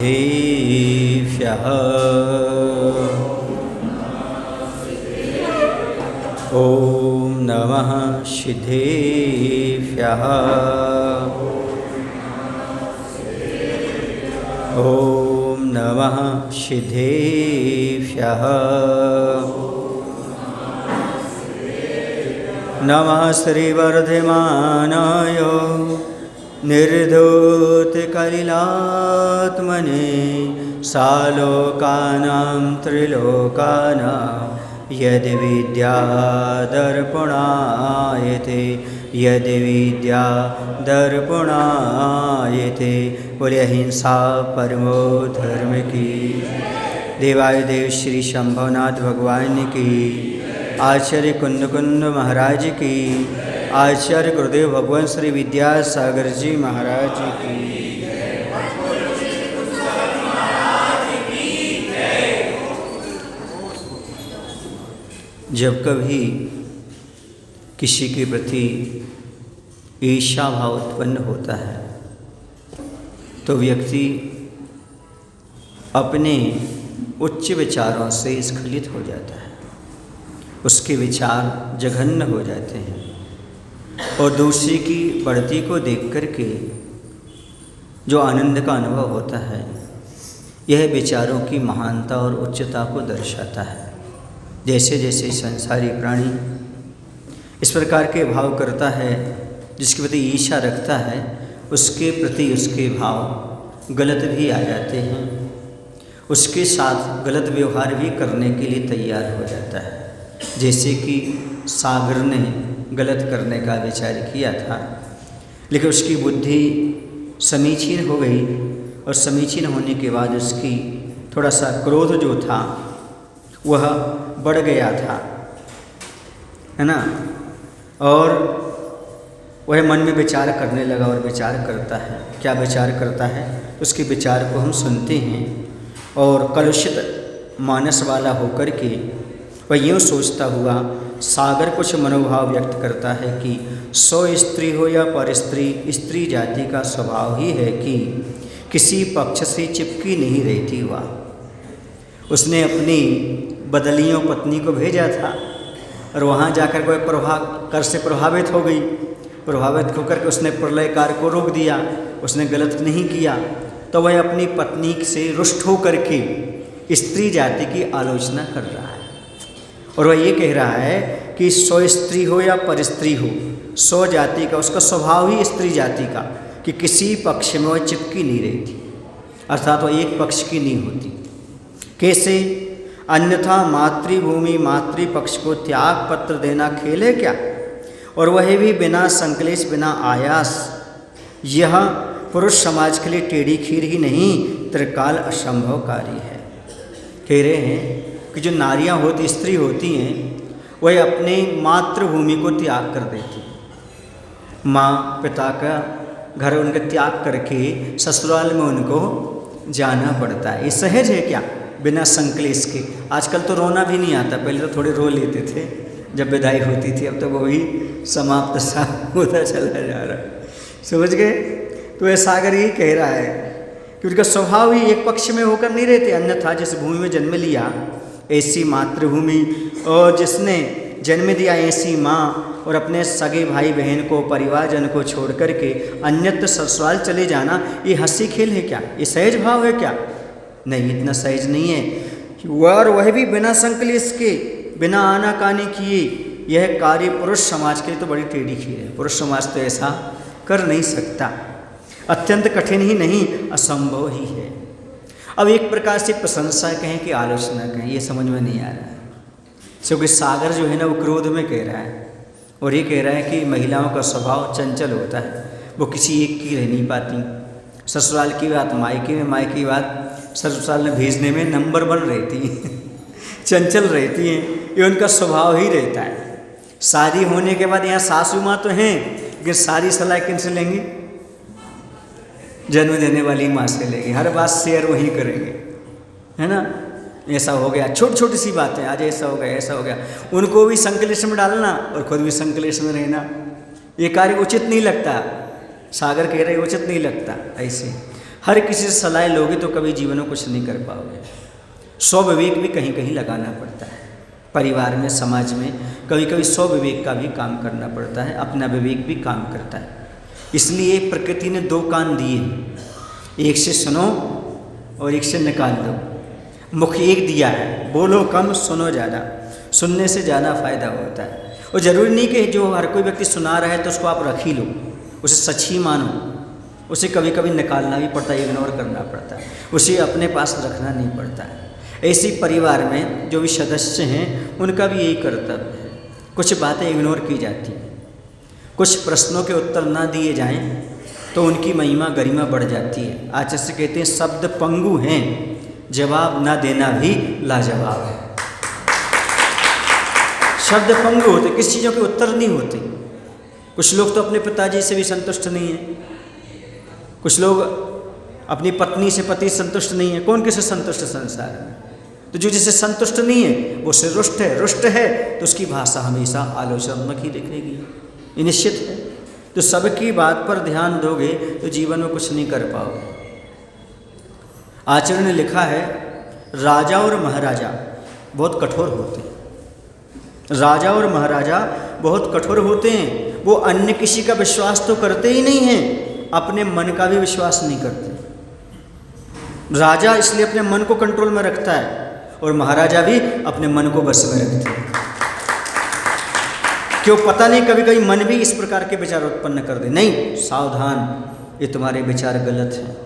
देव्यः ॐ नमः सिद्धेभ्यः ॐ नमः सिद्धेभ्यः नमः श्रीवर्धमानाय निर्धूतकलिलात्मने सालोकानां त्रिलोकानां यद्विद्यादर्पणायते यद्विद्यादर्पणायते बोले अहिंसा परमो धर्म की। देवादिदेव श्री शंभुनाथ भगवान की, आचार्य कुंद कुंद महाराज की, आचार्य गुरुदेव भगवान श्री विद्यासागर जी महाराज की। जब कभी किसी के प्रति ईर्ष्या भाव उत्पन्न होता है तो व्यक्ति अपने उच्च विचारों से स्खलित हो जाता है, उसके विचार जघन्य हो जाते हैं और दूसरे की बढ़ती को देख कर के जो आनंद का अनुभव होता है यह विचारों की महानता और उच्चता को दर्शाता है। जैसे जैसे संसारी प्राणी इस प्रकार के भाव करता है, जिसके प्रति ईर्ष्या रखता है, उसके प्रति उसके भाव गलत भी आ जाते हैं, उसके साथ गलत व्यवहार भी करने के लिए तैयार हो जाता है। जैसे कि सागर ने गलत करने का विचार किया था, लेकिन उसकी बुद्धि समीचीन हो गई और समीचीन होने के बाद उसकी थोड़ा सा क्रोध जो था वह बढ़ गया था, है ना, और वह मन में विचार करने लगा और विचार करता है। क्या विचार करता है? उसके विचार को हम सुनते हैं और कलुषित मानस वाला होकर के वह यूँ सोचता हुआ सागर कुछ मनोभाव व्यक्त करता है कि सौ स्त्री हो या पर स्त्री, स्त्री जाति का स्वभाव ही है कि किसी पक्ष से चिपकी नहीं रहती हुआ। उसने अपनी बदलियों पत्नी को भेजा था और वहाँ जाकर कोई कर से प्रभावित हो गई। प्रभावित होकर के उसने प्रलयकार को रोक दिया, उसने गलत नहीं किया, तो वह अपनी पत्नी से रुष्ट होकर के स्त्री जाति की आलोचना कर रहा है और वह ये कह रहा है कि सौ स्त्री हो या पर स्त्री हो, सौ जाति का उसका स्वभाव ही स्त्री जाति का कि किसी पक्ष में वह चिपकी नहीं रहती, अर्थात वह एक पक्ष की नहीं होती। कैसे? अन्यथा मातृभूमि मातृपक्ष को त्याग पत्र देना खेल है क्या? और वह भी बिना संकलेश बिना आयास। यह पुरुष समाज के लिए टेढ़ी खीर ही नहीं त्रिकाल असंभवकारी है। कह रहे हैं कि जो नारियां होती, स्त्री होती हैं, वह अपने मातृभूमि को त्याग कर देती, माँ पिता का घर उनका त्याग करके ससुराल में उनको जाना पड़ता है। ये सहज है क्या? बिना संकलेश के। आजकल तो रोना भी नहीं आता, पहले तो थोड़े रो लेते थे जब विदाई होती थी, अब तो वो भी समाप्त सा होता चला जा रहा है। समझ गए? तो वह सागर यही कह रहा है कि उनका स्वभाव ही एक पक्ष में होकर नहीं रहते। अन्यथा जिस भूमि में जन्म लिया ऐसी मातृभूमि और जिसने जन्म दिया ऐसी माँ और अपने सगे भाई बहन को परिवारजन को छोड़ करके अन्यत्र ससुराल चले जाना, ये हंसी खेल है क्या? ये सहज भाव है क्या? नहीं, इतना सहज नहीं है। और वह भी बिना संकलेश के, बिना आनाकानी किए। यह कार्य पुरुष समाज के लिए तो बड़ी टेढ़ी खीर है। पुरुष समाज तो ऐसा कर नहीं सकता, अत्यंत कठिन ही नहीं असंभव ही है। अब एक प्रकार से प्रशंसा कहें कि आलोचना कहें, ये समझ में नहीं आ रहा है। क्योंकि सागर जो है ना वो क्रोध में कह रहा है और ये कह रहा है कि महिलाओं का स्वभाव चंचल होता है, वो किसी एक की रह नहीं पाती। ससुराल की बात मायके में, मायके की बात ससुराल में भेजने में नंबर 1 रहती हैं चंचल रहती हैं, ये उनका स्वभाव ही रहता है। शादी होने के बाद यहाँ सासू माँ तो हैं, लेकिन सारी सलाह किन से लेंगी? जन्म देने वाली माँ से लेंगे, हर बात शेयर वही करेंगे, है ना। ऐसा हो गया, छोटी छोटी सी बातें, आज ऐसा हो गया, ऐसा हो गया, उनको भी संकलेश में डालना और खुद भी संकलेश में रहना, ये कार्य उचित नहीं लगता। सागर कह रहे उचित नहीं लगता ऐसे। हर किसी से सलाह लोगे तो कभी जीवन में कुछ नहीं कर पाओगे। स्वविवेक भी कहीं कहीं लगाना पड़ता है। परिवार में, समाज में कभी कभी स्वविवेक का भी काम करना पड़ता है, अपना विवेक भी काम करता है। इसलिए प्रकृति ने दो कान दिए, एक से सुनो और एक से निकाल दो। मुख एक दिया है, बोलो कम सुनो ज़्यादा। सुनने से ज़्यादा फायदा होता है। और ज़रूरी नहीं कि जो हर कोई व्यक्ति सुना रहा है तो उसको आप रख ही लो, उसे सच ही मानो। उसे कभी कभी निकालना भी पड़ता है, इग्नोर करना पड़ता है, उसे अपने पास रखना नहीं पड़ता है। ऐसी परिवार में जो भी सदस्य हैं उनका भी यही कर्तव्य है। कुछ बातें इग्नोर की जाती हैं, कुछ प्रश्नों के उत्तर ना दिए जाएं तो उनकी महिमा गरिमा बढ़ जाती है। आचार्य से कहते हैं शब्द पंगु हैं, जवाब ना देना भी लाजवाब है। शब्द पंगु होते, किस चीज़ों के उत्तर नहीं होते। कुछ लोग तो अपने पिताजी से भी संतुष्ट नहीं हैं, कुछ लोग अपनी पत्नी से, पति संतुष्ट नहीं है। कौन किससे संतुष्ट संसार में? तो जो जिससे संतुष्ट नहीं है वो से रुष्ट है तो उसकी भाषा हमेशा आलोचनात्मक ही दिखेगी, ये निश्चित है। तो सबकी बात पर ध्यान दोगे तो जीवन में कुछ नहीं कर पाओगे। आचार्य ने लिखा है राजा और महाराजा बहुत कठोर होते हैं। राजा और महाराजा बहुत कठोर होते हैं। वो अन्य किसी का विश्वास तो करते ही नहीं हैं, अपने मन का भी विश्वास नहीं करते। राजा इसलिए अपने मन को कंट्रोल में रखता है और महाराजा भी अपने मन को बस में रखते हैं। क्यों? पता नहीं, कभी कभी मन भी इस प्रकार के विचार उत्पन्न कर दे। नहीं, सावधान, ये तुम्हारे विचार गलत हैं,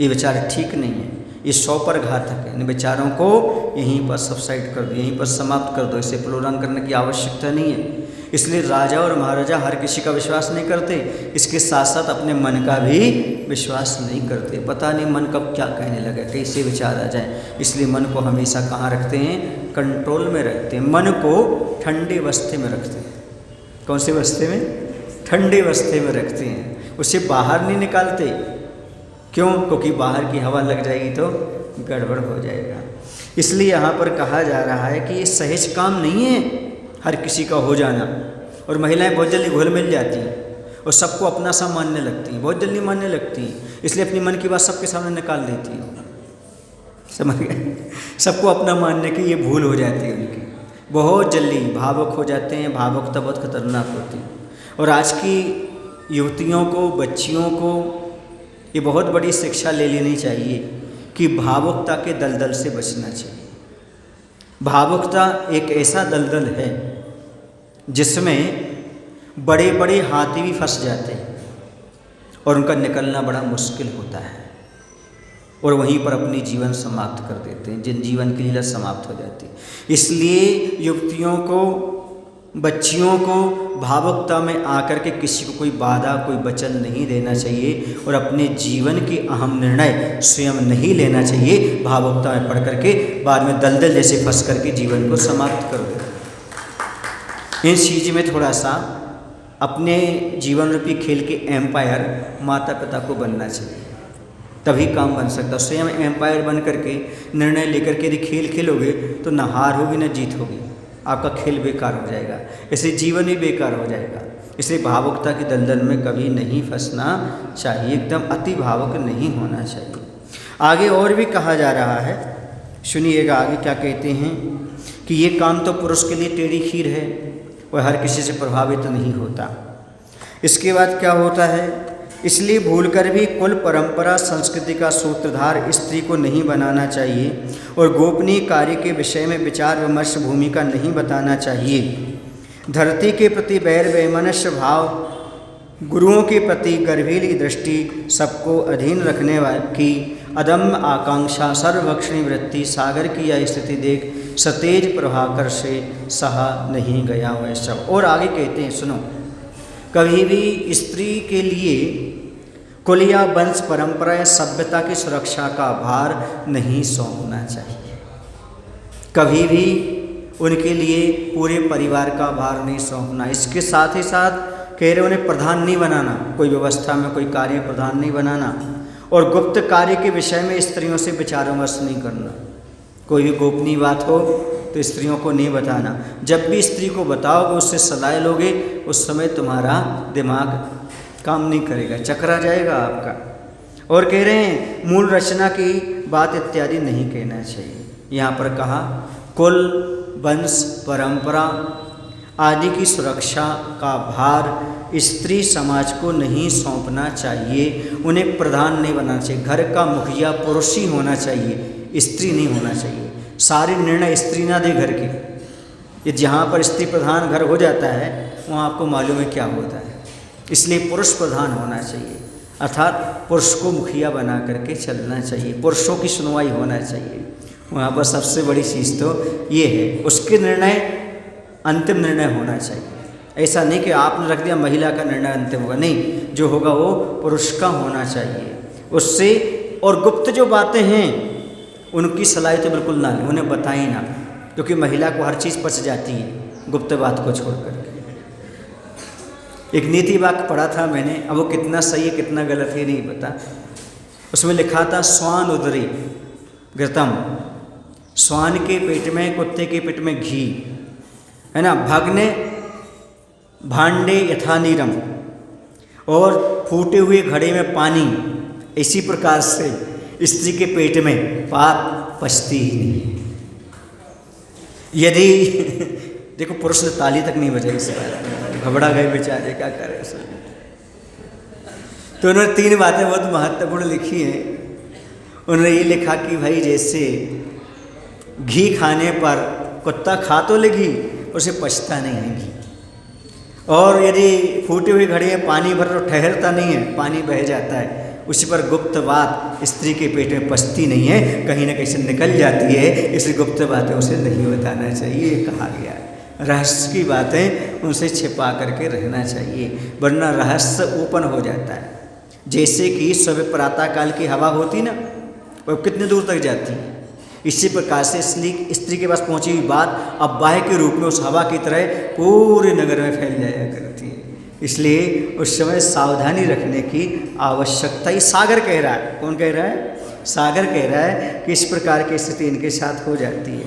ये विचार ठीक नहीं है, ये 100 पर घातक है। इन विचारों को यहीं पर सबसाइड कर दो, यहीं पर समाप्त कर दो, इसे प्रोग्राम करने की आवश्यकता नहीं है। इसलिए राजा और महाराजा हर किसी का विश्वास नहीं करते, इसके साथ साथ अपने मन का भी विश्वास नहीं करते। पता नहीं मन कब क्या कहने लगे, कैसे विचार आ जाए। इसलिए मन को हमेशा कहाँ रखते हैं? कंट्रोल में रखते हैं। मन को ठंडे अवस्थे में रखते हैं। कौन से अवस्थे में? ठंडे अवस्थे में रखते हैं, उसे बाहर नहीं निकालते। क्यों? क्योंकि बाहर की हवा लग जाएगी तो गड़बड़ हो जाएगा। इसलिए यहाँ पर कहा जा रहा है कि ये सहज काम नहीं है हर किसी का हो जाना। और महिलाएं बहुत जल्दी घुल मिल जाती हैं और सबको अपना सा मानने लगती हैं, बहुत जल्दी मानने लगती हैं। इसलिए अपनी मन की बात सबके सामने निकाल देती हैं। समझ गए? सबको अपना मानने की ये भूल हो जाती है उनकी। बहुत जल्दी भावुक हो जाते हैं। भावुकता बहुत खतरनाक होती है। और आज की युवतियों को, बच्चियों को ये बहुत बड़ी शिक्षा ले लेनी चाहिए कि भावुकता के दलदल से बचना चाहिए। भावुकता एक ऐसा दलदल है जिसमें बड़े बड़े हाथी भी फंस जाते हैं और उनका निकलना बड़ा मुश्किल होता है, और वहीं पर अपनी जीवन समाप्त कर देते हैं, जिन जीवन की लीला समाप्त हो जाती है। इसलिए युवतियों को, बच्चियों को भावुकता में आकर के किसी को कोई बाधा, कोई वचन नहीं देना चाहिए और अपने जीवन के अहम निर्णय स्वयं नहीं लेना चाहिए। भावुकता में पड़ करके बाद में दलदल जैसे फंस करके जीवन को समाप्त कर दे। इन चीज़ में थोड़ा सा अपने जीवन रूपी खेल के एम्पायर माता पिता को बनना चाहिए, तभी काम बन सकता। स्वयं एम्पायर बन करके निर्णय लेकर के यदि खेल खेलोगे तो न हार होगी न जीत होगी, आपका खेल बेकार हो जाएगा, इसलिए जीवन भी बेकार हो जाएगा। इसलिए भावुकता की दलदल में कभी नहीं फंसना चाहिए, एकदम अति भावुक नहीं होना चाहिए। आगे और भी कहा जा रहा है, सुनिएगा आगे क्या कहते हैं कि ये काम तो पुरुष के लिए टेढ़ी खीर है और हर किसी से प्रभावित नहीं होता। इसके बाद क्या होता है? इसलिए भूलकर भी कुल परंपरा संस्कृति का सूत्रधार स्त्री को नहीं बनाना चाहिए और गोपनीय कार्य के विषय में विचार विमर्श भूमिका नहीं बताना चाहिए। धरती के प्रति बैर वैमनस्य भाव, गुरुओं के प्रति गर्भीली दृष्टि, सबको अधीन रखने की अदम्य आकांक्षा, सर्वभक्षणी वृत्ति, सागर की यह स्थिति देख सतेज प्रभाकर से सहा नहीं गया वह सब। और आगे कहते हैं, सुनो, कभी भी स्त्री के लिए कुल या वंश परंपरा या सभ्यता की सुरक्षा का भार नहीं सौंपना चाहिए। कभी भी उनके लिए पूरे परिवार का भार नहीं सौंपना। इसके साथ ही साथ कह रहे उन्हें प्रधान नहीं बनाना, कोई व्यवस्था में कोई कार्य प्रधान नहीं बनाना, और गुप्त कार्य के विषय में स्त्रियों से विचार विमर्श नहीं करना। कोई भी गोपनीय बात हो तो स्त्रियों को नहीं बताना। जब भी स्त्री को बताओगे, उससे सलाह लोगे, उस समय तुम्हारा दिमाग काम नहीं करेगा, चकरा जाएगा आपका। और कह रहे हैं मूल रचना की बात इत्यादि नहीं कहना चाहिए। यहाँ पर कहा कुल, वंश, परंपरा आदि की सुरक्षा का भार स्त्री समाज को नहीं सौंपना चाहिए, उन्हें प्रधान नहीं बनाना चाहिए। घर का मुखिया पुरुष ही होना चाहिए, स्त्री नहीं होना चाहिए। सारे निर्णय स्त्री ना दे घर के। ये जहाँ पर स्त्री प्रधान घर हो जाता है वहाँ आपको मालूम है क्या होता है। इसलिए पुरुष प्रधान होना चाहिए, अर्थात पुरुष को मुखिया बना करके चलना चाहिए, पुरुषों की सुनवाई होना चाहिए। वहाँ पर सबसे बड़ी चीज़ तो ये है, उसके निर्णय अंतिम निर्णय होना चाहिए। ऐसा नहीं कि आपने रख दिया महिला का निर्णय अंतिम होगा, नहीं, जो होगा वो पुरुष का होना चाहिए। उससे और गुप्त जो बातें हैं उनकी सलाह तो बिल्कुल ना लें, उन्हें बताएं ना, क्योंकि महिला को हर चीज़ पच जाती है गुप्त बात को छोड़ करके। एक नीति वाक्य पढ़ा था मैंने, अब वो कितना सही है कितना गलत है नहीं पता। उसमें लिखा था स्वान उदरी घृतम, स्वान के पेट में, कुत्ते के पेट में घी है ना, भग्ने भांडे यथा नीरम, और फूटे हुए घड़े में पानी। इसी प्रकार से स्त्री के पेट में पाप पचती ही नहीं। यदि देखो पुरुष ने ताली तक नहीं बजाई, इस बात घबरा गए बेचारे, क्या करे असल में। तो उन्होंने 3 बातें बहुत महत्वपूर्ण लिखी हैं। उन्होंने ये लिखा कि भाई जैसे घी खाने पर कुत्ता खा तो ले घी, उसे पचता नहीं है घी, और यदि फूटे हुए घड़े में पानी भर तो ठहरता नहीं है, पानी बह जाता है। उसी पर गुप्त बात स्त्री के पेट में पचती नहीं है, कहीं ना कहीं से निकल जाती है, इसलिए गुप्त बातें उसे नहीं बताना चाहिए, कहा गया है। रहस्य की बातें उनसे छिपा करके रहना चाहिए, वरना रहस्य ओपन हो जाता है। जैसे कि सुबह प्रातः काल की हवा होती ना, वो कितने दूर तक जाती है, इसी प्रकार से स्त्री के पास पहुंची हुई बात अब बाह्य के रूप में उस हवा की तरह पूरे नगर में फैल जाया करती है। इसलिए उस समय सावधानी रखने की आवश्यकता, ये सागर कह रहा है। कौन कह रहा है? सागर कह रहा है कि इस प्रकार की स्थिति इनके साथ हो जाती है।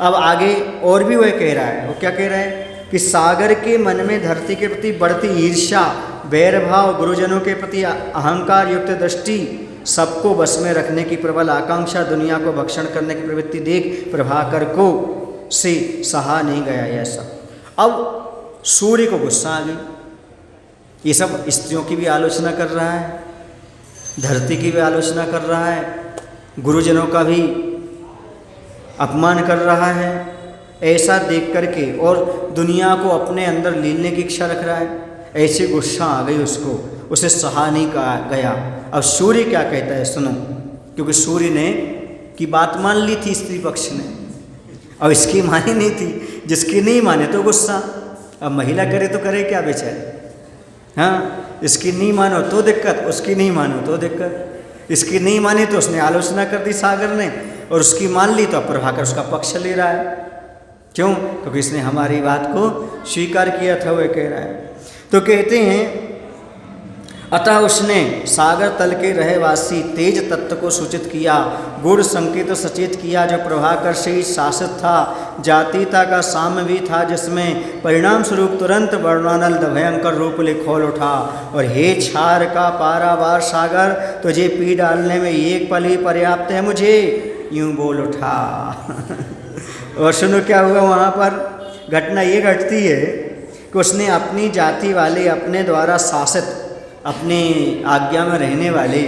अब आगे और भी वह कह रहा है, वो क्या कह रहा है कि सागर के मन में धरती के प्रति बढ़ती ईर्ष्या, वैरभाव, गुरुजनों के प्रति अहंकार युक्त दृष्टि, सबको बस में रखने की प्रबल आकांक्षा, दुनिया को भक्षण करने की प्रवृत्ति देख प्रभाकर को से सहा नहीं गया यह सब। अब सूर्य को गुस्सा आ गई। ये सब स्त्रियों की भी आलोचना कर रहा है, धरती की भी आलोचना कर रहा है, गुरुजनों का भी अपमान कर रहा है। ऐसा देख करके और दुनिया को अपने अंदर लीलने की इच्छा रख रहा है। ऐसे गुस्सा आ गई उसको, उसे सहा नहीं गया। अब सूर्य क्या कहता है सुनो, क्योंकि सूर्य ने की बात मान ली थी स्त्री पक्ष ने, अब इसकी मानी नहीं थी। जिसकी नहीं माने तो गुस्सा, अब महिला करे तो करे क्या बेचारे। हाँ, इसकी नहीं मानो तो दिक्कत, उसकी नहीं मानो तो दिक्कत। इसकी नहीं मानी तो उसने आलोचना कर दी सागर ने, और उसकी मान ली तो प्रभाकर उसका पक्ष ले रहा है। क्यों? क्योंकि इसने हमारी बात को स्वीकार किया था, वह कह रहा है। तो कहते हैं अतः उसने सागर तल के रहवासी तेज तत्व को सूचित किया, गुण संकेत सचेत किया जो प्रभाकर से ही शासित था। जातीयता का साम्य भी था, जिसमें परिणाम स्वरूप तुरंत वर्णानल भयंकर रूप ले खोल उठा। और हे छार का पारावार सागर, तुझे पी डालने में एक पल ही पर्याप्त है मुझे, यूं बोल उठा। और सुनो क्या हुआ वहाँ पर। घटना ये घटती है कि उसने अपनी जाति वाले, अपने द्वारा शासित, अपने आज्ञा में रहने वाले,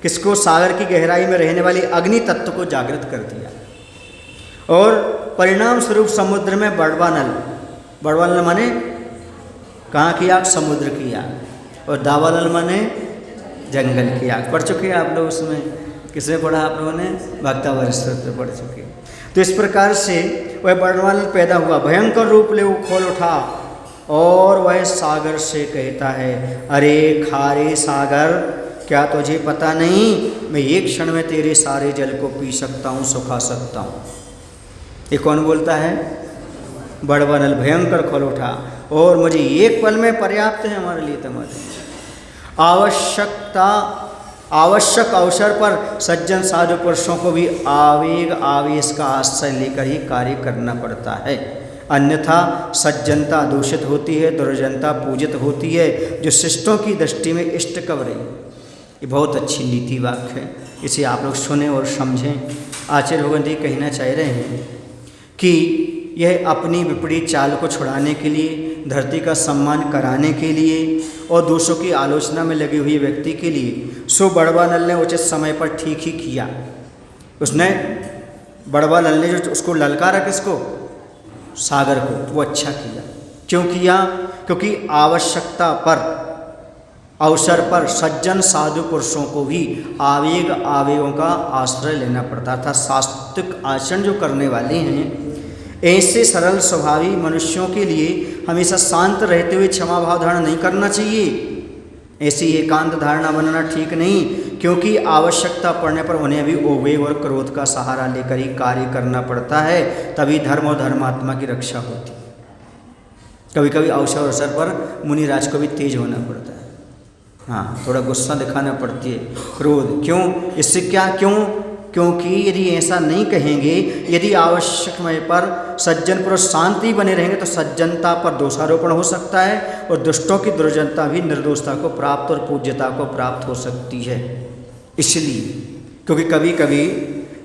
किसको? सागर की गहराई में रहने वाले अग्नि तत्व को जागृत कर दिया। और परिणाम स्वरूप समुद्र में बड़वानल, बड़वानल माने कहाँ की आग? समुद्र की आग। और दावानल माने जंगल की आग। पढ़ चुके हैं आप लोग उसमें? किसने पढ़ा आप लोगों ने? भक्तावरस्त्र पढ़ चुके। तो इस प्रकार से वह बड़वानल पैदा हुआ, भयंकर रूप ले वो खोल उठा। और वह सागर से कहता है, अरे खारे सागर, क्या तुझे पता नहीं मैं एक क्षण में तेरे सारे जल को पी सकता हूँ, सुखा सकता हूँ। ये कौन बोलता है? बड़वानल भयंकर खोल उठा, और मुझे एक पल में पर्याप्त है हमारे लिए तुम्हारे। आवश्यक अवसर पर सज्जन साधु पुरुषों को भी आवेग आवेश का आश्रय लेकर ही कार्य करना पड़ता है, अन्यथा सज्जनता दूषित होती है, दुर्जनता पूजित होती है। जो शिष्टों की दृष्टि में इष्ट कब रही, ये बहुत अच्छी नीति वाक्य है, इसे आप लोग सुने और समझें। आचार्य भगवंत जी कहना चाह रहे हैं कि यह अपनी विपरीत चाल को छुड़ाने के लिए, धरती का सम्मान कराने के लिए और दूसरों की आलोचना में लगे हुए व्यक्ति के लिए सो बड़वा नल ने उचित समय पर ठीक ही किया। उसने बड़वा नल ने जो उसको ललकारा, किसको? सागर को, वो अच्छा किया। क्यों किया? क्योंकि आवश्यकता पर, अवसर पर सज्जन साधु पुरुषों को भी आवेगों का आश्रय लेना पड़ता था। सात्विक आचरण जो करने वाले हैं, ऐसे सरल स्वभावी मनुष्यों के लिए हमेशा शांत रहते हुए क्षमा भाव धारण नहीं करना चाहिए। ऐसी एकांत धारणा बनाना ठीक नहीं, क्योंकि आवश्यकता पड़ने पर उन्हें भी उद्वेग और क्रोध का सहारा लेकर ही कार्य करना पड़ता है, तभी धर्म और धर्मात्मा की रक्षा होती। कभी कभी अवसर पर मुनिराज को भी तेज होना पड़ता है, हाँ, थोड़ा गुस्सा दिखाना पड़ती है, क्रोध। क्यों? इससे क्या? क्योंकि यदि ऐसा नहीं कहेंगे, यदि आवश्यक समय पर सज्जन पुरुष शांति बने रहेंगे तो सज्जनता पर दोषारोपण हो सकता है और दुष्टों की दुर्जनता भी निर्दोषता को प्राप्त और पूज्यता को प्राप्त हो सकती है। इसलिए क्योंकि कभी कभी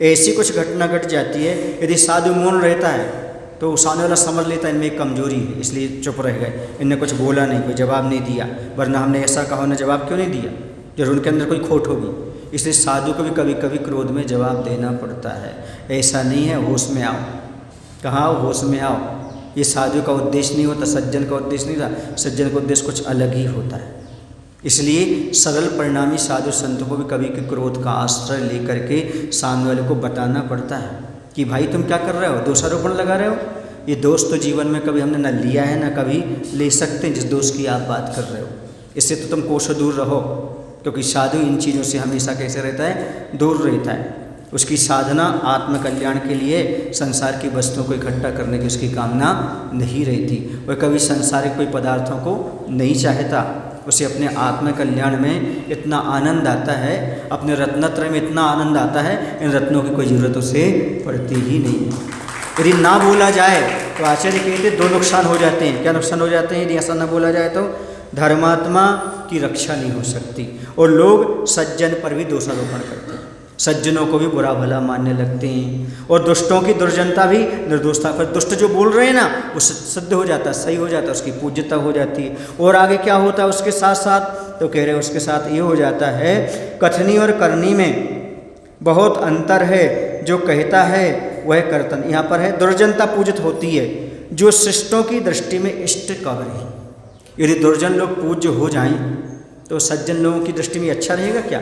ऐसी कुछ घटना घट जाती है, यदि साधु मौन रहता है तो सामने वाला समझ लेता है इनमें एक कमजोरी है, इसलिए चुप रह गए, इनने कुछ बोला नहीं, कोई जवाब नहीं दिया, वरना हमने ऐसा कहा, उन्हें जवाब क्यों नहीं दिया, जरूर उनके अंदर कोई खोट होगी। इसलिए साधु को भी कभी कभी क्रोध में जवाब देना पड़ता है। ऐसा नहीं है, होश में आओ। कहाँ आओ? होश में आओ। ये साधु का उद्देश्य नहीं होता, सज्जन का उद्देश्य नहीं था, सज्जन का उद्देश्य कुछ अलग ही होता है। इसलिए सरल परिणामी साधु संतों को भी कभी के क्रोध का आश्रय लेकर के सामने वाले को बताना पड़ता है कि भाई तुम क्या कर रहे हो, दोषारोपण लगा रहे हो। ये दोष तो जीवन में कभी हमने न लिया है न कभी ले सकते हैं, जिस दोष की आप बात कर रहे हो। इससे तो तुम कोसों दूर रहो, क्योंकि साधु इन चीज़ों से हमेशा कैसे रहता है? दूर रहता है। उसकी साधना आत्मकल्याण के लिए संसार की वस्तुओं को इकट्ठा करने की उसकी कामना नहीं रहती। वह कभी सांसारिक कोई पदार्थों को नहीं चाहता। उसे अपने आत्मकल्याण में इतना आनंद आता है, अपने रत्नत्रय में इतना आनंद आता है, इन रत्नों की कोई ज़रूरत उसे पड़ती ही नहीं है। यदि ना बोला जाए तो आचार्य कहते दो नुकसान हो जाते हैं। क्या नुकसान हो जाते हैं यदि ऐसा ना बोला जाए तो? धर्मात्मा की रक्षा नहीं हो सकती और लोग सज्जन पर भी दोषारोपण करते हैं, सज्जनों को भी बुरा भला मानने लगते हैं और दुष्टों की दुर्जनता भी निर्दोषता पर। दुष्ट जो बोल रहे हैं ना वो सिद्ध हो जाता है, सही हो जाता है, उसकी पूज्यता हो जाती है। और आगे क्या होता है उसके साथ साथ? तो कह रहे हैं उसके साथ ये हो जाता है, कथनी और करनी में बहुत अंतर है, जो कहता है वह कर्तन। यहाँ पर है दुर्जनता पूजित होती है, जो शिष्टों की दृष्टि में इष्ट कवर है। यदि दुर्जन लोग पूज्य हो जाएं तो सज्जन लोगों की दृष्टि में अच्छा रहेगा क्या?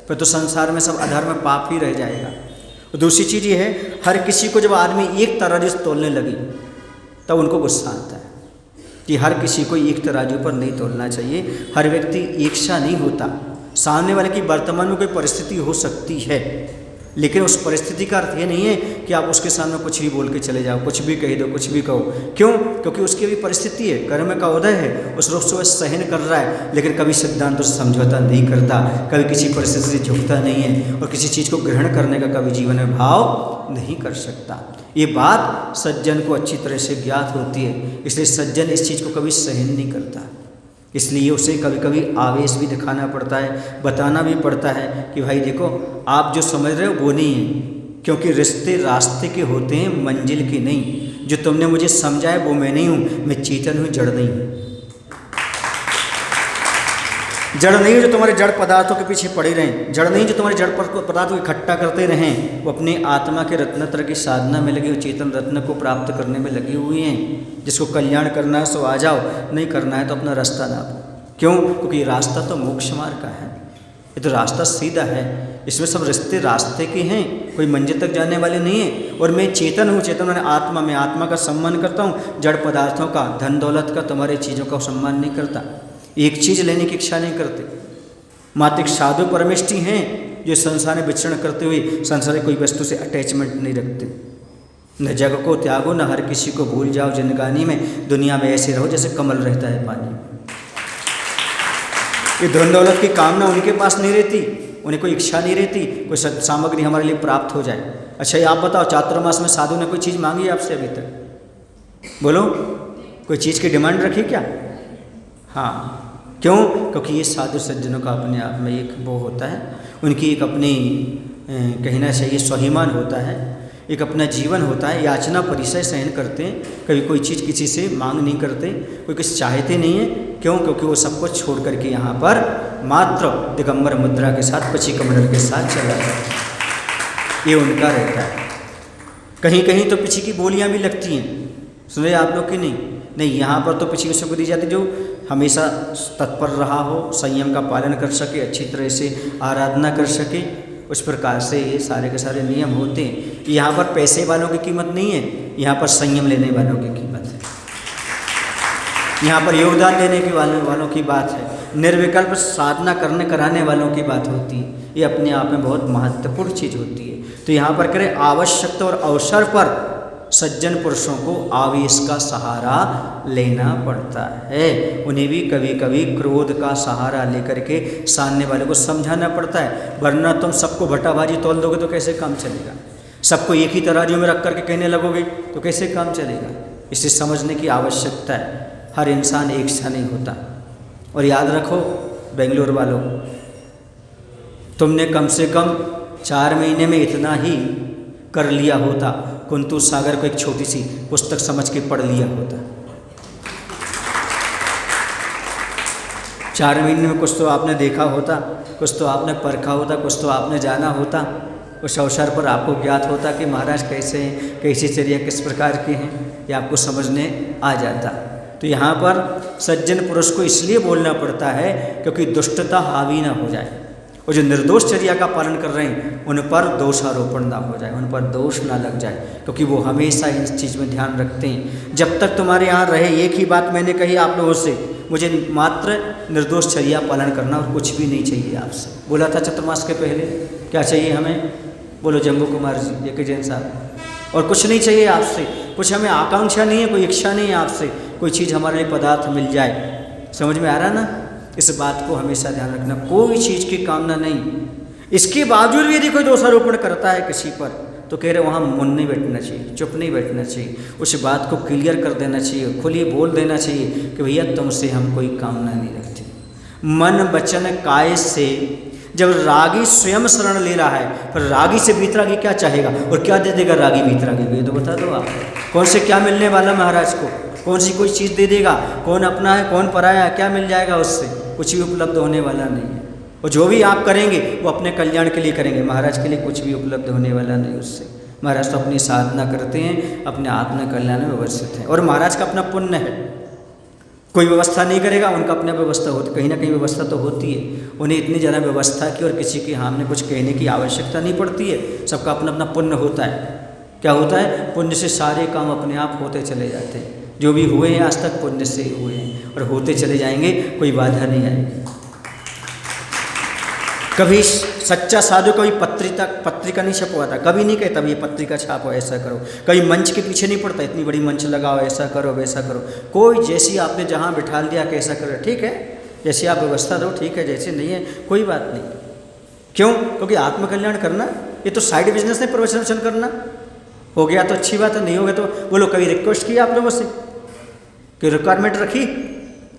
फिर तो संसार में सब अधर्म में पाप ही रह जाएगा। और दूसरी चीज़ ये है, हर किसी को जब आदमी एक तराजू से तोलने लगी तब उनको गुस्सा आता है कि हर किसी को एक तराजू पर नहीं तोलना चाहिए। हर व्यक्ति एक सा नहीं होता। सामने वाले की वर्तमान में कोई परिस्थिति हो सकती है, लेकिन उस परिस्थिति का अर्थ ये नहीं है कि आप उसके सामने कुछ भी बोल के चले जाओ, कुछ भी कह दो, कुछ भी कहो। क्यों? क्योंकि उसकी भी परिस्थिति है, कर्म का उदय है, उस रूप से वह सहन कर रहा है, लेकिन कभी सिद्धांतों से समझौता नहीं करता, कभी किसी परिस्थिति से झुकता नहीं है और किसी चीज़ को ग्रहण करने का कभी जीवन में भाव नहीं कर सकता। ये बात सज्जन को अच्छी तरह से ज्ञात होती है, इसलिए सज्जन इस चीज़ को कभी सहन नहीं करता। इसलिए उसे कभी कभी आवेश भी दिखाना पड़ता है, बताना भी पड़ता है कि भाई देखो आप जो समझ रहे हो वो नहीं है, क्योंकि रिश्ते रास्ते के होते हैं, मंजिल के नहीं। जो तुमने मुझे समझा है वो मैं नहीं हूँ, मैं चेतन हूँ, जड़ नहीं हूँ। जड़ नहीं जो तुम्हारे जड़ पदार्थों के पीछे पड़े रहें, जड़ नहीं जो तुम्हारे जड़ पदार्थों को इकट्ठा करते रहें। वो अपने आत्मा के रत्नत्र की साधना में लगे हुए, चेतन रत्न को प्राप्त करने में लगे हुए हैं। जिसको कल्याण करना है सो आ जाओ, नहीं करना है तो अपना रास्ता नापो। क्यों? क्योंकि रास्ता तो मोक्ष मार्ग का है, ये तो रास्ता सीधा है। इसमें सब रिश्ते रास्ते के हैं, कोई मंजिल तक जाने वाले नहीं है। और मैं चेतन हूँ, चेतन मैंने आत्मा, मैं आत्मा का सम्मान करता हूँ, जड़ पदार्थों का, धन दौलत का, तुम्हारी चीज़ों का सम्मान नहीं करता। एक चीज़ लेने की इच्छा नहीं करते। मात्र एक साधु परमेष्ठी हैं जो संसार में विचरण करते हुए संसार कोई वस्तु से अटैचमेंट नहीं रखते। न जग को त्यागो न हर किसी को भूल जाओ, जिंदगानी में दुनिया में ऐसे रहो जैसे कमल रहता है पानी में। ये धन दौलत की कामना उनके पास नहीं रहती, उन्हें कोई इच्छा नहीं रहती कोई सामग्री हमारे लिए प्राप्त हो जाए। अच्छा ये आप बताओ, चातुर्मास में साधु ने कोई चीज़ मांगी आपसे अभी तक? बोलो, कोई चीज़ की डिमांड रखी क्या? हाँ, क्यों? क्योंकि ये साधु सज्जनों का अपने आप में एक वो होता है, उनकी एक अपनी कहना चाहिए स्वाभिमान होता है, एक अपना जीवन होता है, याचना परिचय सहन करते हैं, कभी कोई चीज़ किसी से मांग नहीं करते, कोई कुछ चाहते नहीं है। क्यों? क्योंकि वो सब कुछ छोड़ करके यहाँ पर मात्र दिगंबर मुद्रा के साथ, पची कमंडल के साथ चला जाता है, ये उनका रहता है। कहीं कहीं तो पिछी की बोलियाँ भी लगती हैं, सुने आप लोग की नहीं, यहाँ पर तो पिछी उसको दी जाती जो हमेशा तत्पर रहा हो, संयम का पालन कर सके, अच्छी तरह से आराधना कर सके, उस प्रकार से ये सारे के सारे नियम होते हैं। यहाँ पर पैसे वालों की कीमत नहीं है, यहाँ पर संयम लेने वालों की कीमत है, यहाँ पर योगदान देने के वालों की बात है, निर्विकल्प साधना कराने वालों की बात होती है। ये अपने आप में बहुत महत्वपूर्ण चीज़ होती है। तो यहाँ पर करें आवश्यकता और अवसर पर सज्जन पुरुषों को आवेश का सहारा लेना पड़ता है। उन्हें भी कभी कभी क्रोध का सहारा लेकर के सामने वाले को समझाना पड़ता है, वरना तुम सबको भट्टाबाजी तोल दोगे तो कैसे काम चलेगा? सबको एक ही तराजू में रख करके कहने लगोगे तो कैसे काम चलेगा? इसे समझने की आवश्यकता है। हर इंसान एक सा नहीं होता। और याद रखो बेंगलोर वालों, तुमने कम से कम 4 महीने में इतना ही कर लिया होता, कुंतु सागर को एक छोटी सी पुस्तक समझ के पढ़ लिया होता। 4 महीने में कुछ तो आपने देखा होता, कुछ तो आपने परखा होता, कुछ तो आपने जाना होता। उस अवसर पर आपको ज्ञात होता कि महाराज कैसे हैं, कैसी चर्या किस प्रकार की हैं, ये आपको समझने आ जाता। तो यहाँ पर सज्जन पुरुष को इसलिए बोलना पड़ता है क्योंकि दुष्टता हावी ना हो जाए, और जो निर्दोष चर्या का पालन कर रहे हैं उन पर दोषारोपण ना हो जाए, उन पर दोष ना लग जाए, क्योंकि वो हमेशा इस चीज़ में ध्यान रखते हैं। जब तक तुम्हारे यहाँ रहे, एक ही बात मैंने कही आप लोगों से, मुझे मात्र निर्दोष चर्या पालन करना और कुछ भी नहीं चाहिए आपसे। बोला था चतुर्मास के पहले, क्या चाहिए हमें? बोलो जम्बू कुमार जी, ये के जैन साहब, और कुछ नहीं चाहिए आपसे, कुछ हमें आकांक्षा नहीं है, कोई इच्छा नहीं है आपसे, कोई चीज़ हमारे लिए पदार्थ मिल जाए। समझ में आ रहा ना? इस बात को हमेशा ध्यान रखना, कोई चीज़ की कामना नहीं। इसके बावजूद भी यदि कोई दोषारोपण करता है किसी पर, तो कह रहे वहाँ मुन नहीं बैठना चाहिए, चुप नहीं बैठना चाहिए, उस बात को क्लियर कर देना चाहिए, खुली बोल देना चाहिए कि भैया तुमसे हम कोई कामना नहीं रखते। मन वचन काय से जब रागी स्वयं शरण ले रहा है, पर रागी से बीतरागी क्या चाहेगा और क्या दे देगा रागी बीतरागी को? ये तो बता दो आप, कौन से क्या मिलने वाला महाराज को? कौन सी कोई चीज़ दे देगा? कौन अपना है कौन पराया है? क्या मिल जाएगा उससे? कुछ भी उपलब्ध होने वाला नहीं है। और जो भी आप करेंगे वो अपने कल्याण के लिए करेंगे, महाराज के लिए कुछ भी उपलब्ध होने वाला नहीं उससे। महाराज तो अपनी साधना करते हैं, अपने आत्म कल्याण में व्यवस्थित हैं, और महाराज का अपना पुण्य है। कोई व्यवस्था नहीं करेगा, उनका अपना व्यवस्था होती, कहीं ना कहीं व्यवस्था तो होती है। उन्हें इतनी ज़्यादा व्यवस्था की और किसी के सामने कुछ कहने की आवश्यकता नहीं पड़ती है। सबका अपना अपना पुण्य होता है। क्या होता है? पुण्य से सारे काम अपने आप होते चले जाते हैं। जो भी हुए हैं आज तक पुण्य से हुए हैं और होते चले जाएंगे, कोई बाधा नहीं आएगी। कभी सच्चा साधु कभी पत्रिका नहीं छपवाता, कभी नहीं कहता ये पत्रिका छापो, ऐसा करो। कभी मंच के पीछे नहीं पड़ता, इतनी बड़ी मंच लगाओ, ऐसा करो वैसा करो। कोई जैसी आपने जहाँ बिठा दिया कैसा करो, ठीक है, जैसी आप व्यवस्था दो ठीक है, जैसे नहीं है कोई बात नहीं। क्यों? क्योंकि आत्मकल्याण करना ये तो साइड बिजनेस है, प्रवचन वचन करना। हो गया तो अच्छी बात है, नहीं हो गया तो बोलो। कभी रिक्वेस्ट किया आप लोगों से कि रिक्वायरमेंट रखी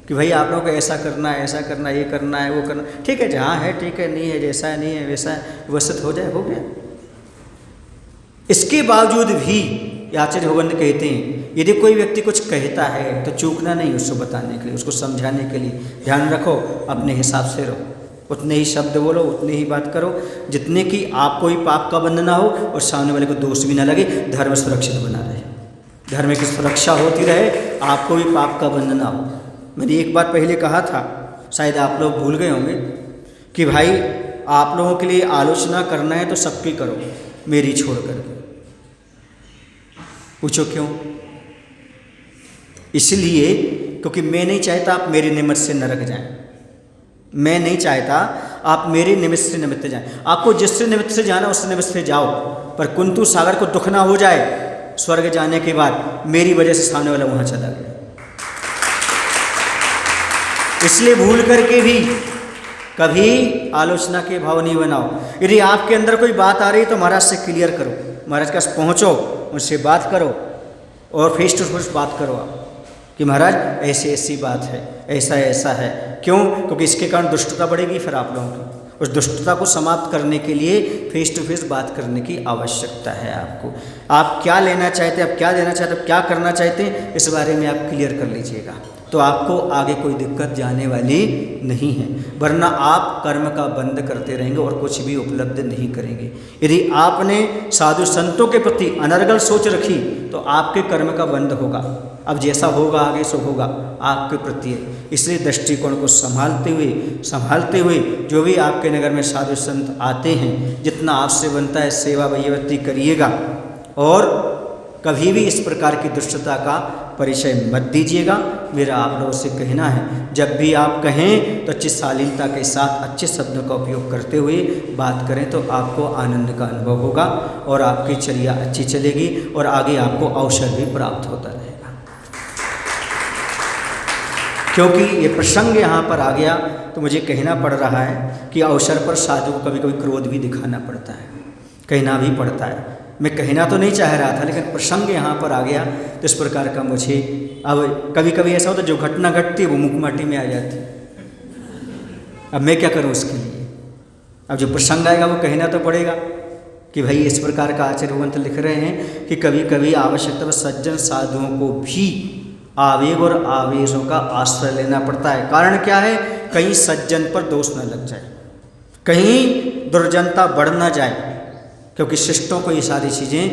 कि भाई आप लोगों को ऐसा करना है, ऐसा करना, ये करना है, वो करना, ठीक है, जहाँ है ठीक है, नहीं है जैसा है नहीं है वैसा है, व्यवस्थित हो जाए, हो गया। इसके बावजूद भी आचार्य भगवान कहते हैं यदि कोई व्यक्ति कुछ कहता है तो चूकना नहीं, उसको बताने के लिए, उसको समझाने के लिए। ध्यान रखो, अपने हिसाब से रहो, उतने ही शब्द बोलो, उतनी ही बात करो जितने की आपको ही पाप का बंधन ना हो और सामने वाले को दोष भी ना लगे, धर्म सुरक्षित बना रहे, धर्म की सुरक्षा होती रहे, आपको भी पाप का बंधन ना हो। मैंने एक बार पहले कहा था, शायद आप लोग भूल गए होंगे, कि भाई आप लोगों के लिए आलोचना करना है तो सबकी करो, मेरी छोड़ करके। पूछो क्यों? इसलिए क्योंकि मैं नहीं चाहता आप मेरे निमित्त से नरक जाएं। मैं नहीं चाहता आप मेरे निमित्त से निमित्त जाएं। आपको जिससे निमित्त से जाना उस निमित्त से जाओ, पर कुंतु सागर को दुख ना हो जाए स्वर्ग जाने के बाद मेरी वजह से सामने वाला वहाँ चला गया। इसलिए भूल करके भी कभी आलोचना के भाव नहीं बनाओ। यदि आपके अंदर कोई बात आ रही है तो महाराज से क्लियर करो, महाराज के पास पहुँचो, उनसे बात करो और फेस टू फेस बात करो आप। कि महाराज ऐसी ऐसी बात है, ऐसा ऐसा है। क्यों? क्योंकि इसके कारण दुष्टता बढ़ेगी फिर आप लोगों की। उस दुष्टता को समाप्त करने के लिए फेस टू फेस बात करने की आवश्यकता है आपको। आप क्या लेना चाहते हैं, आप क्या देना चाहते हैं, क्या करना चाहते हैं, इस बारे में आप क्लियर कर लीजिएगा, तो आपको आगे कोई दिक्कत जाने वाली नहीं है। वरना आप कर्म का बंद करते रहेंगे और कुछ भी उपलब्ध नहीं करेंगे। यदि आपने साधु संतों के प्रति अनर्गल सोच रखी तो आपके कर्म का बंद होगा। अब जैसा होगा आगे सो होगा आपके प्रति। इसलिए दृष्टिकोण को संभालते हुए जो भी आपके नगर में साधु संत आते हैं, जितना आपसे बनता है सेवा वैयवृत्ति करिएगा और कभी भी इस प्रकार की दुष्टता का परिचय मत दीजिएगा। मेरा आप लोगों से कहना है, जब भी आप कहें तो अच्छी शालीनता के साथ अच्छे शब्दों का उपयोग करते हुए बात करें तो आपको आनंद का अनुभव होगा और आपकी चर्या अच्छी चलेगी और आगे आपको अवसर भी प्राप्त होता रहेगा। क्योंकि ये प्रसंग यहाँ पर आ गया तो मुझे कहना पड़ रहा है कि अवसर पर साधु को कभी कभी क्रोध भी दिखाना पड़ता है, कहना भी पड़ता है। मैं कहना तो नहीं चाह रहा था, लेकिन प्रसंग यहाँ पर आ गया तो इस प्रकार का मुझे अब कभी कभी ऐसा होता है जो घटना घटती है वो मुखमाटी में आ जाती है। अब मैं क्या करूँ उसके लिए? अब जो प्रसंग आएगा वो कहना तो पड़ेगा कि भाई इस प्रकार का आचार्य ग्रंथ लिख रहे हैं कि कभी कभी आवश्यकता में सज्जन साधुओं को भी आवेग और आवेशों का आश्रय लेना पड़ता है। कारण क्या है? कहीं सज्जन पर दोष न लग जाए, कहीं दुर्जनता बढ़ न जाए, क्योंकि शिष्टों को ये सारी चीज़ें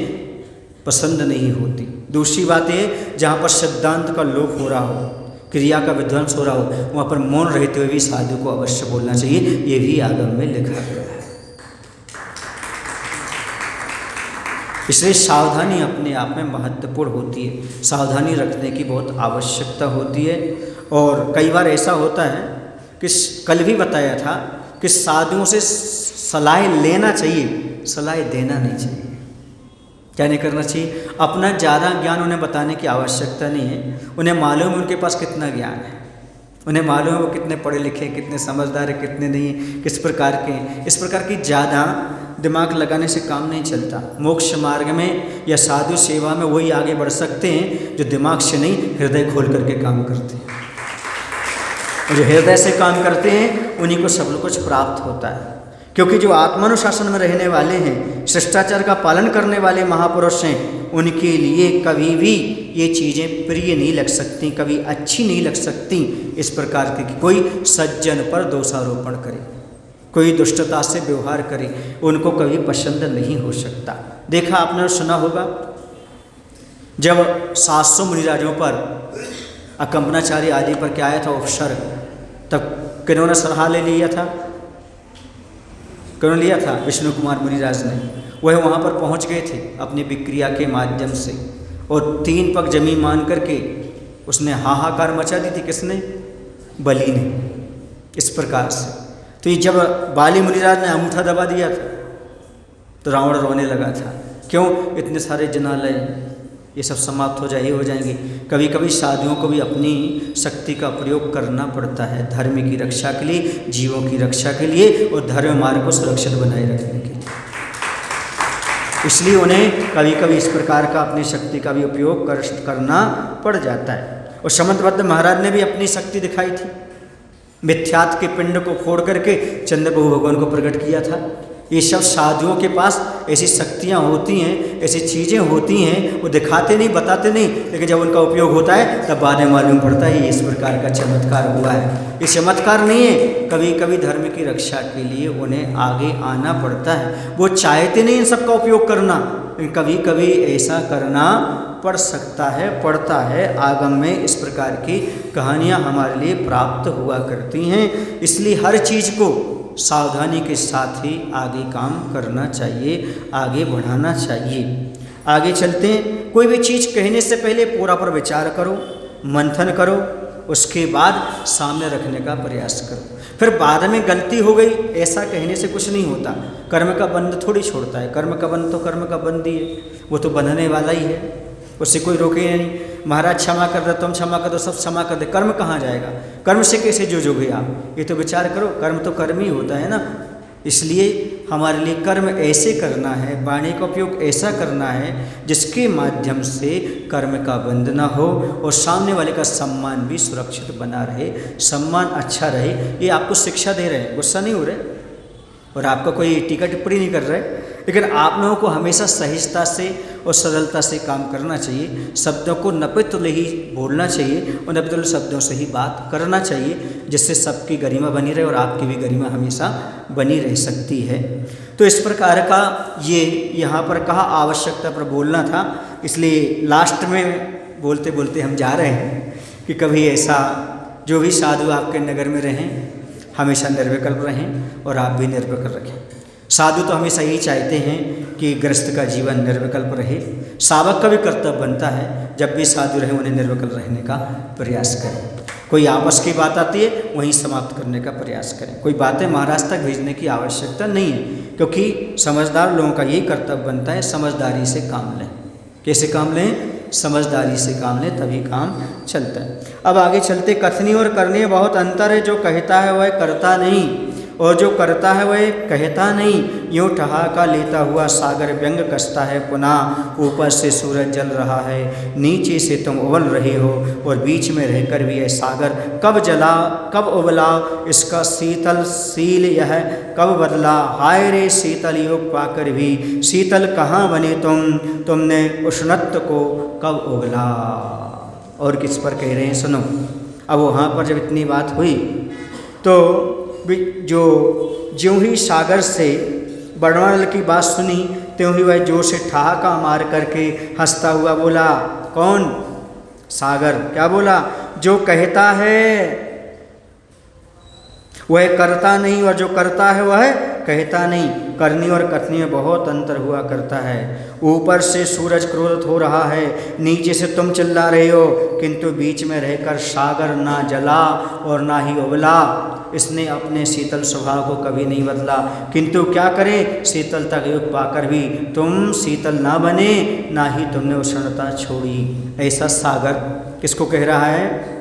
पसंद नहीं होती। दूसरी बात ये, जहाँ पर सिद्धांत का लोप हो रहा हो, क्रिया का विध्वंस हो रहा हो, वहाँ पर मौन रहते हुए भी साधु को अवश्य बोलना चाहिए। ये भी आगम में लिखा गया है। इसलिए सावधानी अपने आप में महत्वपूर्ण होती है, सावधानी रखने की बहुत आवश्यकता होती है। और कई बार ऐसा होता है कि कल भी बताया था कि साधुओं से सलाह लेना चाहिए, सलाह देना नहीं चाहिए। क्या नहीं करना चाहिए? अपना ज़्यादा ज्ञान उन्हें बताने की आवश्यकता नहीं है। उन्हें मालूम है उनके पास कितना ज्ञान है, उन्हें मालूम है वो कितने पढ़े लिखे, कितने समझदार है, कितने नहीं, किस प्रकार के। इस प्रकार की ज़्यादा दिमाग लगाने से काम नहीं चलता। मोक्ष मार्ग में या साधु सेवा में वही आगे बढ़ सकते हैं जो दिमाग से नहीं, हृदय खोल करके काम करते हैं। और जो हृदय से काम करते हैं उन्हीं को सब कुछ प्राप्त होता है। क्योंकि जो आत्मानुशासन में रहने वाले हैं, शिष्टाचार का पालन करने वाले महापुरुष हैं, उनके लिए कभी भी ये चीज़ें प्रिय नहीं लग सकती, कभी अच्छी नहीं लग सकती। इस प्रकार के कि कोई सज्जन पर दोषारोपण करे, कोई दुष्टता से व्यवहार करे, उनको कभी पसंद नहीं हो सकता। देखा आपने, सुना होगा जब 700 मुनिराजों पर, अकंपनाचार्य आदि पर क्या आया था उपसर्ग, तब किन्होंने सलाह ले लिया था? कौन लिया था? विष्णु कुमार मुनिराज ने। वह वहाँ पर पहुँच गए थे अपनी विक्रिया के माध्यम से, और 3 पग जमीन मान करके उसने हाहाकार मचा दी थी। किसने? बलि ने। इस प्रकार से तो ये जब बाली मुनिराज ने अंगूठा दबा दिया था तो रावण रोने लगा था। क्यों? इतने सारे जनालय ये सब समाप्त हो जाए, हो जाएंगे। कभी कभी साधुओं को भी अपनी शक्ति का प्रयोग करना पड़ता है, धर्म की रक्षा के लिए, जीवों की रक्षा के लिए और धर्म मार्ग को सुरक्षित बनाए रखने के लिए। इसलिए उन्हें कभी कभी इस प्रकार का अपनी शक्ति का भी उपयोग करना पड़ जाता है। और समंतभद्र महाराज ने भी अपनी शक्ति दिखाई थी, मिथ्यात्व के पिंड को फोड़ करके चंद्रप्रभु भगवान को प्रकट किया था। ये सब साधुओं के पास ऐसी शक्तियाँ होती हैं, ऐसी चीज़ें होती हैं, वो दिखाते नहीं, बताते नहीं, लेकिन जब उनका उपयोग होता है तब बाद में मालूम पड़ता है इस प्रकार का चमत्कार हुआ है। ये चमत्कार नहीं है, कभी कभी धर्म की रक्षा के लिए उन्हें आगे आना पड़ता है। वो चाहते नहीं इन सब का उपयोग करना, लेकिन कभी कभी ऐसा करना पड़ सकता है, पड़ता है। आगम में इस प्रकार की कहानियाँ हमारे लिए प्राप्त हुआ करती हैं। इसलिए हर चीज़ को सावधानी के साथ ही आगे काम करना चाहिए, आगे बढ़ाना चाहिए। आगे चलते हैं। कोई भी चीज़ कहने से पहले पूरा पर विचार करो, मंथन करो, उसके बाद सामने रखने का प्रयास करो। फिर बाद में गलती हो गई ऐसा कहने से कुछ नहीं होता। कर्म का बंध थोड़ी छोड़ता है, कर्म का बंध तो कर्म का बंध ही है, वो तो बंधने वाला ही है, उससे कोई रोके नहीं। महाराज क्षमा कर दो, तुम क्षमा कर दो, सब क्षमा कर दे, कर्म कहाँ जाएगा? कर्म से कैसे जूझोगे आप? ये तो विचार करो, कर्म तो कर्म ही होता है ना। इसलिए हमारे लिए कर्म ऐसे करना है, वाणी का उपयोग ऐसा करना है जिसके माध्यम से कर्म का बंध न हो और सामने वाले का सम्मान भी सुरक्षित बना रहे, सम्मान अच्छा रहे। ये आपको शिक्षा दे रहे हैं, गुस्सा नहीं हो रहे और आपका कोई टीका टिप्पणी नहीं कर रहे, लेकिन आप लोगों को हमेशा सहिष्णुता से और सरलता से काम करना चाहिए। शब्दों को नपितुल्य ही बोलना चाहिए और नपितुल्य शब्दों से ही बात करना चाहिए, जिससे सबकी गरिमा बनी रहे और आपकी भी गरिमा हमेशा बनी रह सकती है। तो इस प्रकार का ये यहाँ पर कहा आवश्यकता पर बोलना था, इसलिए लास्ट में बोलते बोलते हम जा रहे हैं कि कभी ऐसा जो भी साधु आपके नगर में रहें हमेशा निर्विकल्प रहें और आप भी निर्विकल्प रखें। साधु तो हमेशा यही चाहते हैं कि गृहस्थ का जीवन निर्विकल्प रहे। सावक का भी कर्तव्य बनता है जब भी साधु रहे उन्हें निर्विकल्प रहने का प्रयास करें। कोई आपस की बात आती है वहीं समाप्त करने का प्रयास करें। कोई बातें महाराज तक भेजने की आवश्यकता नहीं है, क्योंकि समझदार लोगों का यही कर्तव्य बनता है समझदारी से काम लें। कैसे काम लें? समझदारी से काम लें, तभी काम चलता है। अब आगे चलते, कथनी और करने में बहुत अंतर है। जो कहता है वह करता नहीं और जो करता है वह कहता नहीं। यूँ ठहाका लेता हुआ सागर व्यंग कसता है पुनः, ऊपर से सूरज जल रहा है, नीचे से तुम उबल रहे हो और बीच में रहकर भी यह सागर कब जला कब उबला, इसका शीतल शील यह कब बदला। हाय रे शीतल योग पाकर भी शीतल कहाँ बने तुमने उष्णत्व को कब उगला। और किस पर कह रहे हैं सुनो। अब वहाँ पर जब इतनी बात हुई तो ज्यों ही सागर से बड़वानल की बात सुनी त्यों ही वह जोर से ठहाका मार करके हंसता हुआ बोला। कौन? सागर। क्या बोला? जो कहता है वह करता नहीं और जो करता है वह कहता नहीं। करनी और कथनी में बहुत अंतर हुआ करता है। ऊपर से सूरज क्रोधित हो रहा है, नीचे से तुम चिल्ला रहे हो, किंतु बीच में रहकर सागर ना जला और ना ही उबला। इसने अपने शीतल स्वभाव को कभी नहीं बदला, किंतु क्या करें, शीतलता का योग पाकर भी तुम शीतल ना बने, ना ही तुमने उष्णता छोड़ी। ऐसा सागर किसको कह रहा है?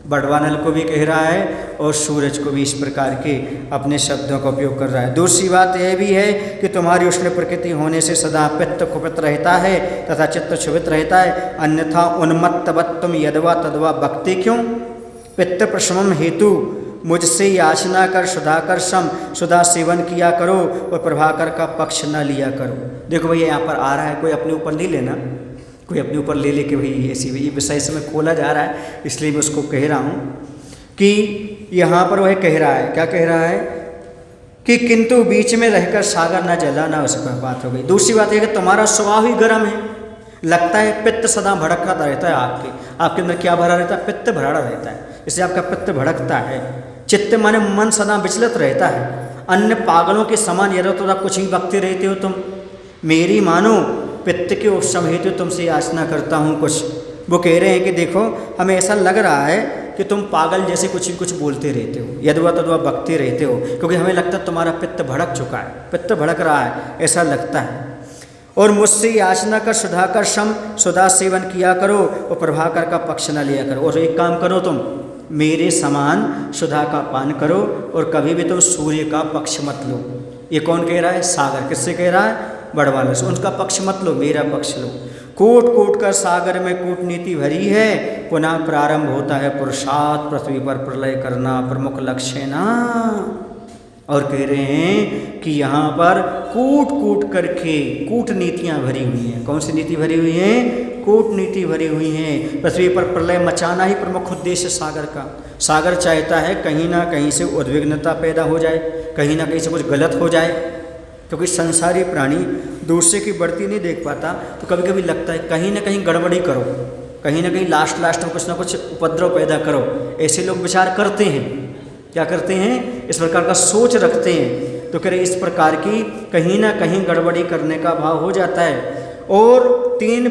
बड़वानल को भी कह रहा है और सूरज को भी इस प्रकार के अपने शब्दों का उपयोग कर रहा है। दूसरी बात यह भी है कि तुम्हारी उष्ण प्रकृति होने से सदा पित्त कुपित रहता है तथा चित्त क्षुभित रहता है, अन्यथा उन्मत्तवत् तुम यदवा तदवा भक्ति क्यों। पित्त प्रशमन हेतु मुझसे याचना कर सुधाकर सम सुधा सेवन किया करो और प्रभाकर का पक्ष न लिया करो। देखो भैया यहाँ पर आ रहा है, कोई अपने ऊपर नहीं लेना, कोई अपने ऊपर ले लेके भाई ऐसी ये विषय से मैं खोला जा रहा है, इसलिए मैं उसको कह रहा हूँ कि यहाँ पर वह कह रहा है, क्या कह रहा है कि किंतु बीच में रहकर सागर ना जला ना, उस पर बात हो गई। दूसरी बात यह कि तुम्हारा स्वभाव ही गर्म है, लगता है पित्त सदा भड़कता रहता है। आपके अंदर क्या भरा रहता है? पित्त भरा रहता है, इसलिए आपका पित्त भड़कता है। चित्त माने मन सदा विचलित रहता है। अन्य पागलों के समान यदि तो कुछ भी बकते रहते हो तुम। मेरी मानो पित्त के उपशम हेतु तुमसे याचना करता हूँ कुछ। वो कह रहे हैं कि देखो हमें ऐसा लग रहा है कि तुम पागल जैसे कुछ बोलते रहते हो, यदवा तदवा बकते रहते हो, क्योंकि हमें लगता है तुम्हारा पित्त भड़क चुका है, पित्त भड़क रहा है, ऐसा लगता है। और मुझसे याचना कर सुधाकर सम सुधा सेवन किया करो और प्रभाकर का पक्ष न लिया करो। और एक काम करो, तुम मेरे समान सुधा का पान करो और कभी भी तुम सूर्य का पक्ष मत लो। ये कौन कह रहा है? सागर। किससे कह रहा है? बड़वानल से। उनका पक्ष मत लो, मेरा पक्ष लो। कूट कूट कर सागर में कूटनीति भरी है, पुनः प्रारंभ होता है पुरुषार्थ, पृथ्वी पर प्रलय करना प्रमुख लक्ष्य है ना। और कह रहे हैं कि यहाँ पर कूट कूट करके कूटनीतियाँ भरी हुई हैं। कौन सी नीति भरी हुई है? कूटनीति भरी हुई हैं। पृथ्वी पर प्रलय मचाना ही प्रमुख उद्देश्य सागर का। सागर चाहता है कहीं ना कहीं से उद्विग्नता पैदा हो जाए, कहीं ना कहीं से कुछ गलत हो जाए, क्योंकि संसारी प्राणी दूसरे की बढ़ती नहीं देख पाता, तो कभी कभी लगता है कहीं ना कहीं गड़बड़ी करो, कहीं ना कहीं लास्ट में कुछ ना कुछ उपद्रव पैदा करो। ऐसे लोग विचार करते हैं, क्या करते हैं? इस प्रकार का सोच रखते हैं। तो कह रहे इस प्रकार की कहीं ना कहीं गड़बड़ी करने का भाव हो जाता है। और 3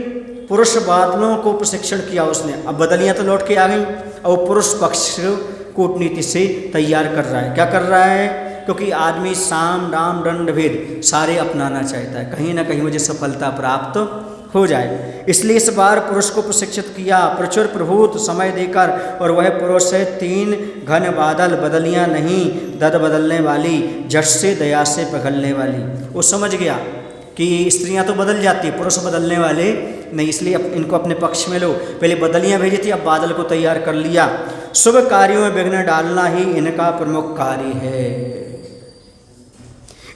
पुरुष बादलों को प्रशिक्षण किया उसने। अब बदलियाँ तो लौट के आ गई, और पुरुष पक्ष कूटनीति से तैयार कर रहा है। क्या कर रहा है? क्योंकि आदमी साम दाम दंड भेद सारे अपनाना चाहता है, कहीं ना कहीं मुझे सफलता प्राप्त हो जाए। इसलिए इस बार पुरुष को प्रशिक्षित किया प्रचुर प्रभुत समय देकर, और वह पुरुष है 3 घन बादल, बदलियां नहीं दद बदलने वाली, जट से दया से पिघलने वाली। वो समझ गया कि स्त्रियां तो बदल जाती, पुरुष बदलने वाले नहीं, इसलिए इनको अपने पक्ष में लो। पहले बदलियां भेजी थी, अब बादल को तैयार कर लिया। शुभ कार्यों में विघ्न डालना ही इनका प्रमुख कार्य है,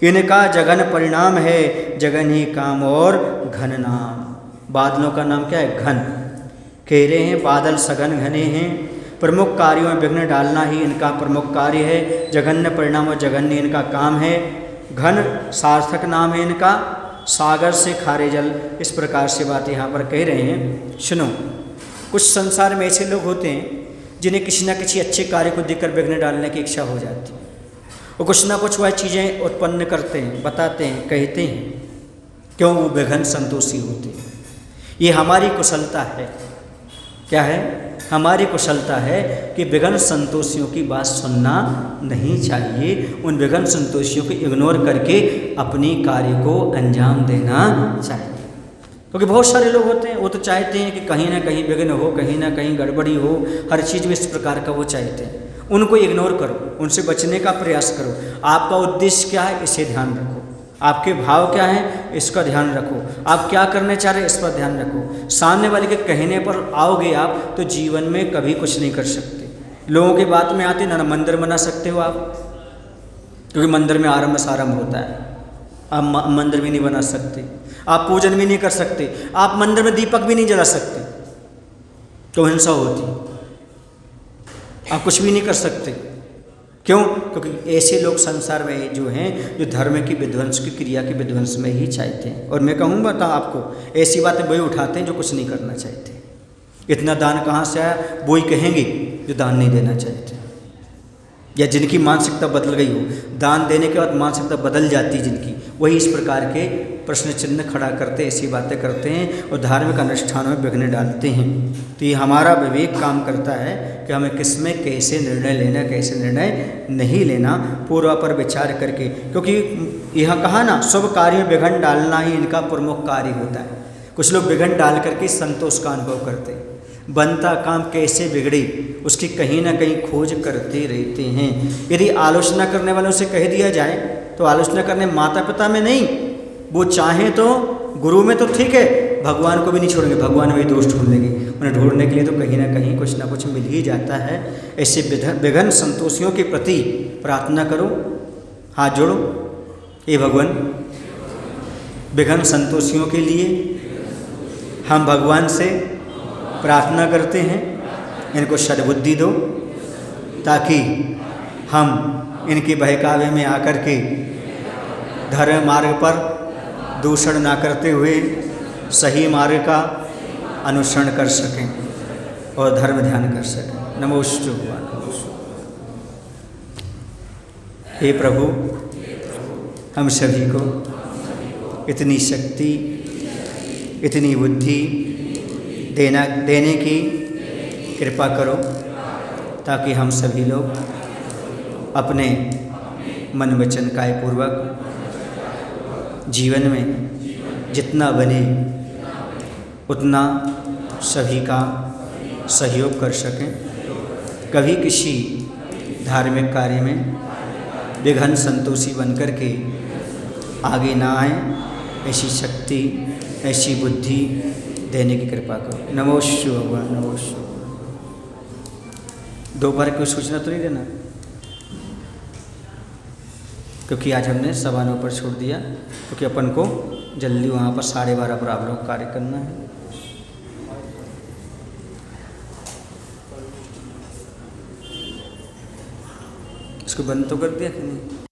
इनका जघन परिणाम है, जघन ही काम और घन नाम। बादलों का नाम क्या है? घन। कह रहे हैं बादल सघन घने हैं, प्रमुख कार्यों में विघ्न डालना ही इनका प्रमुख कार्य है, जघन्य परिणाम और जघन्य इनका काम है, घन सार्थक नाम है इनका, सागर से खारे जल। इस प्रकार से बात यहाँ पर कह रहे हैं। सुनो, कुछ संसार में ऐसे लोग होते हैं जिन्हें किसी न किसी अच्छे कार्य को देखकर विघ्न डालने की इच्छा हो जाती है, वो कुछ ना कुछ वह चीज़ें उत्पन्न करते हैं, बताते हैं, कहते हैं, क्यों? वो विघ्न संतोषी होते हैं। ये हमारी कुशलता है। क्या है? हमारी कुशलता है कि विघ्न संतोषियों की बात सुनना नहीं चाहिए, उन विघ्न संतोषियों को इग्नोर करके अपनी कार्य को अंजाम देना चाहिए। क्योंकि बहुत सारे लोग होते हैं, वो तो चाहते हैं कि कहीं ना कहीं विघ्न हो, कहीं ना कहीं गड़बड़ी हो, हर चीज़ में इस प्रकार का वो चाहते हैं। उनको इग्नोर करो, उनसे बचने का प्रयास करो। आपका उद्देश्य क्या है, इसे ध्यान रखो। आपके भाव क्या हैं, इसका ध्यान रखो। आप क्या करने चाह रहे हैं, इस पर ध्यान रखो। सामने वाले के कहने पर आओगे आप तो जीवन में कभी कुछ नहीं कर सकते। लोगों की बात में आते ना मंदिर बना सकते हो आप, क्योंकि मंदिर में आरंभ सारंभ होता है। आप मंदिर भी नहीं बना सकते, आप पूजन भी नहीं कर सकते, आप मंदिर में दीपक भी नहीं जला सकते, तो हिंसा होती। आप कुछ भी नहीं कर सकते। क्यों? क्योंकि ऐसे लोग संसार में जो हैं, जो धर्म की विध्वंस की क्रिया के विध्वंस में ही चाहते हैं। और मैं कहूँगा तो आपको, ऐसी बातें वही उठाते हैं जो कुछ नहीं करना चाहते। इतना दान कहाँ से आया, वही कहेंगे जो दान नहीं देना चाहते, या जिनकी मानसिकता बदल गई हो, दान देने के बाद मानसिकता बदल जाती जिनकी, वही इस प्रकार के प्रश्न चिन्ह खड़ा करते, ऐसी बातें करते हैं और धार्मिक अनुष्ठानों में विघ्न डालते हैं। तो ये हमारा विवेक काम करता है कि हमें किस में कैसे निर्णय लेना, कैसे निर्णय नहीं लेना, पूर्व पर विचार करके। क्योंकि यह कहा ना, शुभ कार्यों में विघ्न डालना ही इनका प्रमुख कार्य होता है। कुछ लोग विघ्न डाल करके संतोष का अनुभव करते हैं, बनता काम कैसे बिगड़े उसकी कहीं ना कहीं खोज करते रहते हैं। यदि आलोचना करने वालों से कह दिया जाए तो आलोचना करने माता पिता में नहीं, वो चाहें तो गुरु में तो ठीक है, भगवान को भी नहीं छोड़ेंगे, भगवान वही दोष ढूंढ लेंगे। उन्हें ढूंढने के लिए तो कहीं ना कहीं कुछ ना कुछ मिल ही जाता है। ऐसे विघ्न संतोषियों के प्रति प्रार्थना करो, हाथ जोड़ो, हे भगवान, विघ्न संतोषियों के लिए हम भगवान से प्रार्थना करते हैं, इनको सद्बुद्धि दो ताकि हम इनके बहकावे में आकर के धर्म मार्ग पर दूषण ना करते हुए सही मार्ग का अनुसरण कर सकें और धर्म ध्यान कर सकें। नमोस्तु भगवान। हे प्रभु, हम सभी को इतनी शक्ति, इतनी बुद्धि देने की कृपा करो ताकि हम सभी लोग अपने मन वचन काय पूर्वक जीवन में जितना बने उतना सभी का सहयोग कर सकें। कभी किसी धार्मिक कार्य में विघ्न संतोषी बनकर के आगे ना आए, ऐसी शक्ति, ऐसी बुद्धि देने की कृपा करो। नमोस्तु भगवान, नमोस्तु। दोपहर की सूचना तो नहीं देना, क्योंकि आज हमने 9:15 पर छोड़ दिया, क्योंकि अपन को जल्दी वहाँ पर 12:30 पर आप लोग कार्य करना है। इसको बंद तो कर दिया कि नहीं?